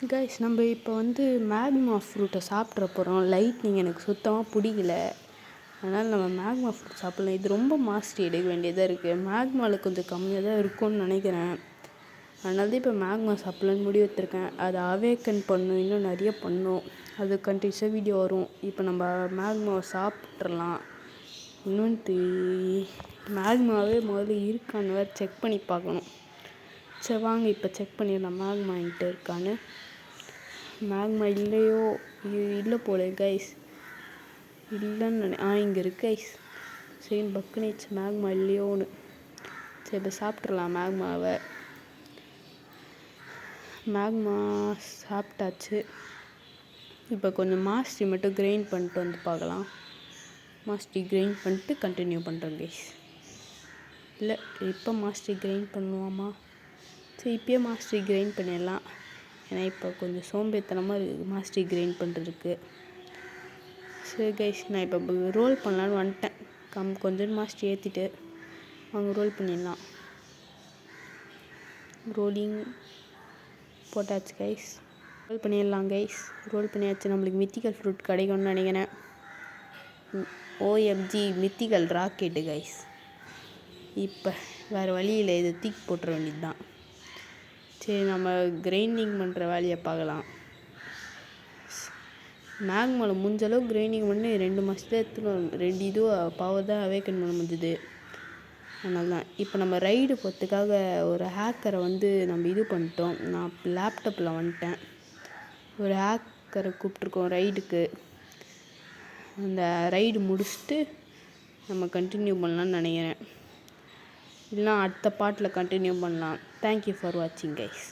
Guys நம்ம இப்போ வந்து மேக்மா ஃப்ரூட்டை சாப்பிட்ற போகிறோம். லைட்னிங் எனக்கு சுத்தமாக பிடிக்கல, அதனால் நம்ம மேக்மா ஃப்ரூட் சாப்பிட்லாம். இது ரொம்ப மாஸ்டரி எடுக்க வேண்டியதாக இருக்குது. மேக்மாவில் கொஞ்சம் கம்மியாக தான் இருக்கும்னு நினைக்கிறேன். அதனால தான் இப்போ மேக்மா சாப்பிட்லான்னு முடிவு எடுத்திருக்கேன். அதை அவேக்கன் பண்ணும், இன்னும் நிறைய பண்ணும். அது கண்டினியூஸாக வீடியோ வரும். இப்போ நம்ம மேக்மாவை சாப்பிட்றலாம். இன்னொன்று மேக்மாவே முதல்ல இருக்கான்னு வேறு செக் பண்ணி பார்க்கணும். சரி வாங்க இப்போ செக் பண்ணிடலாம் மேக்மா என்கிட்ட இருக்கான்னு. மேக்மா இல்லையோ, இல்லை போல கைஸ், இல்லைன்னு இங்கே இருக்கு கைஸ். சரி பக்குனிச்சு மேக்மா இல்லையோன்னு. சரி இப்போ சாப்பிட்றலாம் மேக்மாவை. மேக்மா சாப்பிட்டாச்சு. இப்போ கொஞ்சம் மாஸ்டரி மட்டும் கிரைண்ட் பண்ணிட்டு வந்து பார்க்கலாம். மாஸ்டரி கிரைண்ட் பண்ணிட்டு கண்டினியூ பண்ணுறேன் கைஸ். இல்லை இப்போ மாஸ்டரி கிரைண்ட் பண்ணுவாமா? சரி இப்போயே மாஸ்டரி கிரைண்ட் பண்ணிடலாம். ஏன்னா இப்போ கொஞ்சம் சோம்பேறித்தனமாக இருக்குது மாஸ்டரி கிரைண்ட் பண்ணுறதுக்கு. சரி கைஸ், நான் இப்போ ரோல் பண்ணலான்னு வந்துட்டேன். கொஞ்சம் மாஸ்டரி ஏற்றிட்டு அவங்க ரோல் பண்ணிடலாம். ரோலிங் போட்டாச்சு கைஸ். ரோல் பண்ணிடலாம் கைஸ். ரோல் பண்ணியாச்சு. நம்மளுக்கு மித்திக்கல் ஃப்ரூட் கிடைக்கும்னு நினைக்கிறேன். OMG mythical rocket guys. இப்போ வேறு வழியில் இதை தூக்கி போட்டுற வேண்டியது தான். சரி நம்ம கிரைண்டிங் பண்ணுற வேலையை பார்க்கலாம். மேக்மாவில் முடிஞ்சளவு கிரைண்டிங் பண்ணி 2 மாதத்துல எடுத்துக்கணும். 2 இதுவும் பவர் தான் அவேக்கன் பண்ண முடிஞ்சுது. அதனால தான் இப்போ நம்ம ரைடு போகிறதுக்காக ஒரு ஹேக்கரை வந்து நம்ம இது பண்ணிட்டோம். நான் லேப்டாப்பில் வந்துட்டேன். ஒரு ஹேக்கரை கூப்பிட்ருக்கோம் ரைடுக்கு. அந்த ரைடு முடிச்சுட்டு நம்ம கண்டினியூ பண்ணலான்னு நினைக்கிறேன். இல்லைனா அடுத்த பார்ட்டில் கண்டினியூ பண்ணலாம். தேங்க்யூ ஃபார் வாட்சிங் கைஸ்.